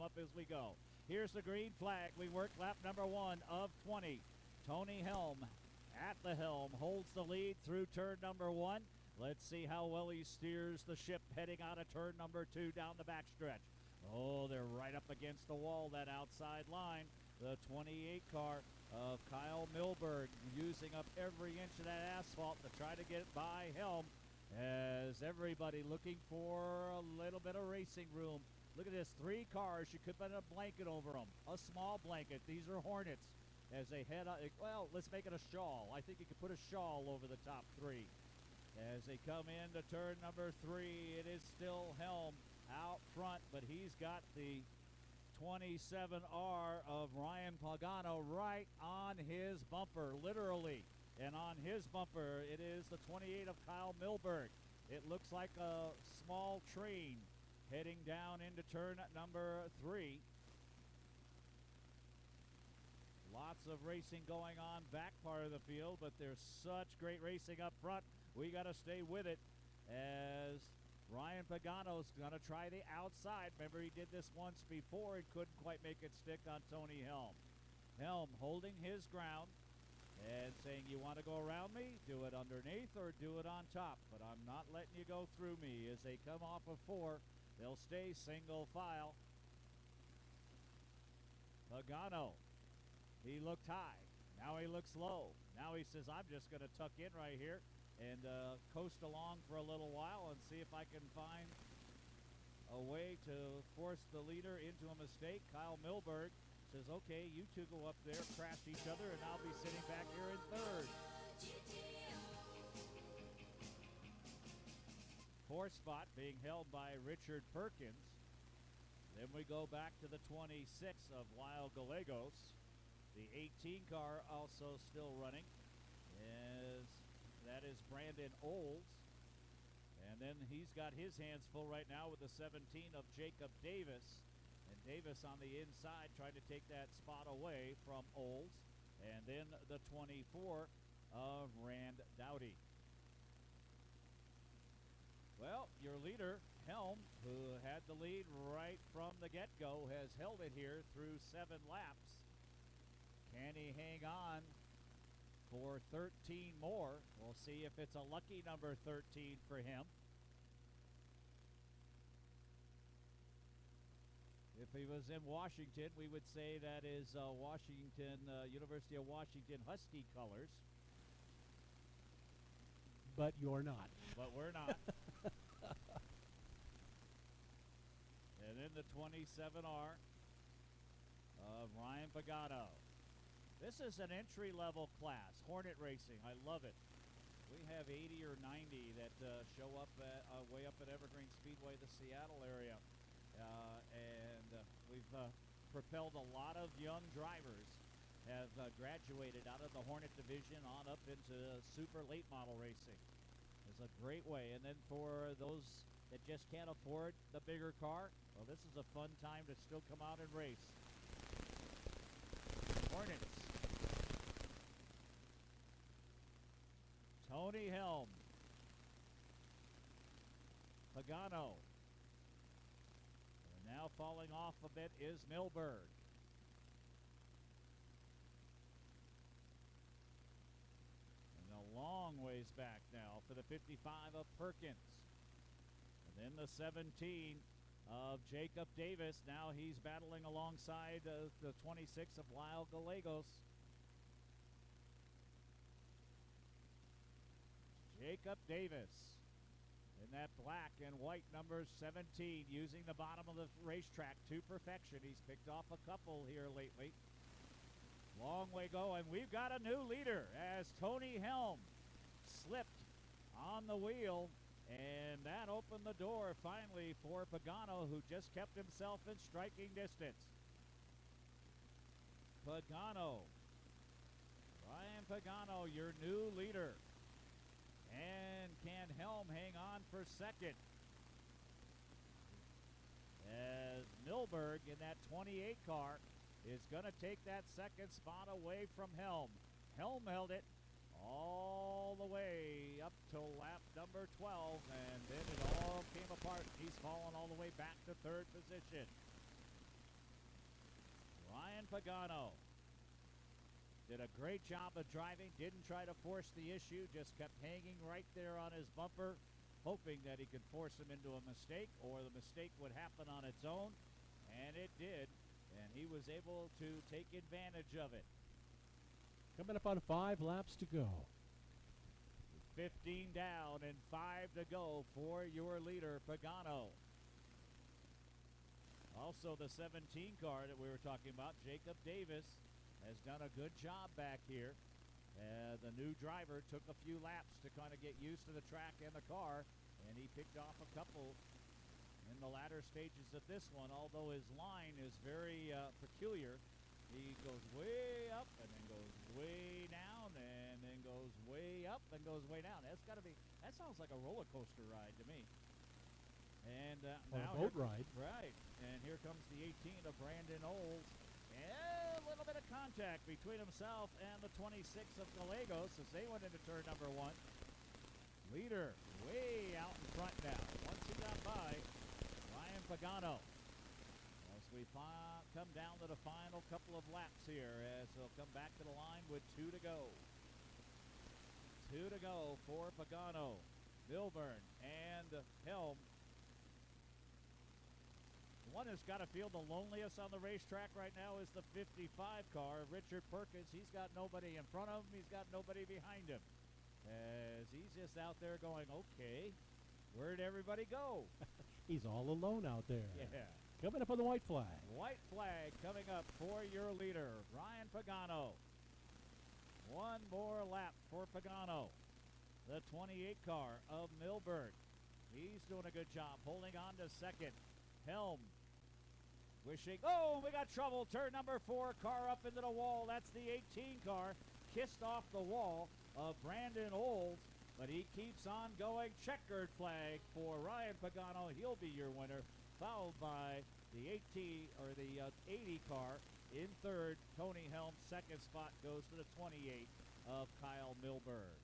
up as we go. Here's the green flag. We work lap number 1 of 20. Tony Helm at the helm holds the lead through turn number 1. Let's see how well he steers the ship heading out of turn number 2 down the backstretch. Oh, they're right up against the wall, that outside line. The 28 car of Kyle Milberg using up every inch of that asphalt to try to get by Helm, as everybody looking for a little bit of racing room. Look at this, 3 cars. You could put a blanket over them, a small blanket. These are Hornets as they head up. Well, let's make it a shawl. I think you could put a shawl over the top 3. As they come into turn number 3, it is still Helm out front, but he's got the 27R of Ryan Pagano right on his bumper, literally. And on his bumper, it is the 28 of Kyle Milberg. It looks like a small train heading down into turn number 3. Lots of racing going on back part of the field, but there's such great racing up front. We got to stay with it as Ryan Pagano's going to try the outside. Remember, he did this once before and couldn't quite make it stick on Tony Helm. Helm holding his ground and saying, you want to go around me? Do it underneath or do it on top, but I'm not letting you go through me. As they come off of 4, they'll stay single file. Pagano, he looked high. Now he looks low. Now he says, I'm just going to tuck in right here and coast along for a little while and see if I can find a way to force the leader into a mistake. Kyle Milberg says, okay, you two go up there, crash each other, and I'll be sitting back here in 3rd. 4th spot being held by Richard Perkins. Then we go back to the 26 of Lyle Gallegos. The 18 car also still running. That is Brandon Olds. And then he's got his hands full right now with the 17 of Jacob Davis. And Davis on the inside trying to take that spot away from Olds. And then the 24 of Rand Dowdy. Well, your leader, Helm, who had the lead right from the get-go, has held it here through 7 laps. Can he hang on for 13 more? We'll see if it's a lucky number 13 for him. If he was in Washington, we would say that is University of Washington Husky colors. But you're not. But we're not. And then the 27R of Ryan Pagano. This is an entry-level class, Hornet Racing. I love it. We have 80 or 90 that show up way up at Evergreen Speedway, the Seattle area. And we've propelled a lot of young drivers have graduated out of the Hornet division on up into super late model racing. It's a great way. And then for those that just can't afford the bigger car, well, this is a fun time to still come out and race. Hornets. Tony Helm. Pagano. And now falling off a bit is Milberg. A long ways back now for the 55 of Perkins. And then the 17 of Jacob Davis. Now he's battling alongside the 26 of Lyle Gallegos. Jacob Davis in that black and white number 17, using the bottom of the racetrack to perfection. He's picked off a couple here lately. Long way go, and we've got a new leader as Tony Helm slipped on the wheel, and that opened the door finally for Pagano, who just kept himself in striking distance. Pagano, Ryan Pagano, your new leader. And can Helm hang on for second? As Milberg in that 28 car is going to take that second spot away from Helm. Helm held it all the way up to lap number 12, and then it all came apart. He's fallen all the way back to 3rd position. Ryan Pagano did a great job of driving, didn't try to force the issue, just kept hanging right there on his bumper, hoping that he could force him into a mistake or the mistake would happen on its own, and it did, and he was able to take advantage of it. Coming up on 5 laps to go. 15 down and 5 to go for your leader, Pagano. Also, the 17 car that we were talking about, Jacob Davis, has done a good job back here. The new driver took a few laps to kind of get used to the track and the car, and he picked off a couple in the latter stages of this one, although his line is very peculiar. He goes way up and then goes way down and then goes way up and goes way down. That sounds like a roller coaster ride to me. And or now a boat ride. Right. And here comes the 18 of Brandon Olds. And a little bit of contact between himself and the 26 of Gallegos as they went into turn number 1. Leader way out in front now. Once he got by Ryan Pagano. As we come down to the final couple of laps here as he'll come back to the line with 2 to go. 2 to go for Pagano, Milburn, and Helm. The one that's got to feel the loneliest on the racetrack right now is the 55 car, Richard Perkins. He's got nobody in front of him. He's got nobody behind him. As he's just out there going, okay, where'd everybody go? He's all alone out there. Yeah. Coming up on the white flag. White flag coming up for your leader, Ryan Pagano. One more lap for Pagano. The 28 car of Milburn. He's doing a good job holding on to second. Helm wishing, oh, we got trouble. Turn number 4, car up into the wall. That's the 18 car. Kissed off the wall of Brandon Olds, but he keeps on going. Checkered flag for Ryan Pagano. He'll be your winner, followed by the 80 car in third. Tony Helm, second spot goes to the 28 of Kyle Milburn.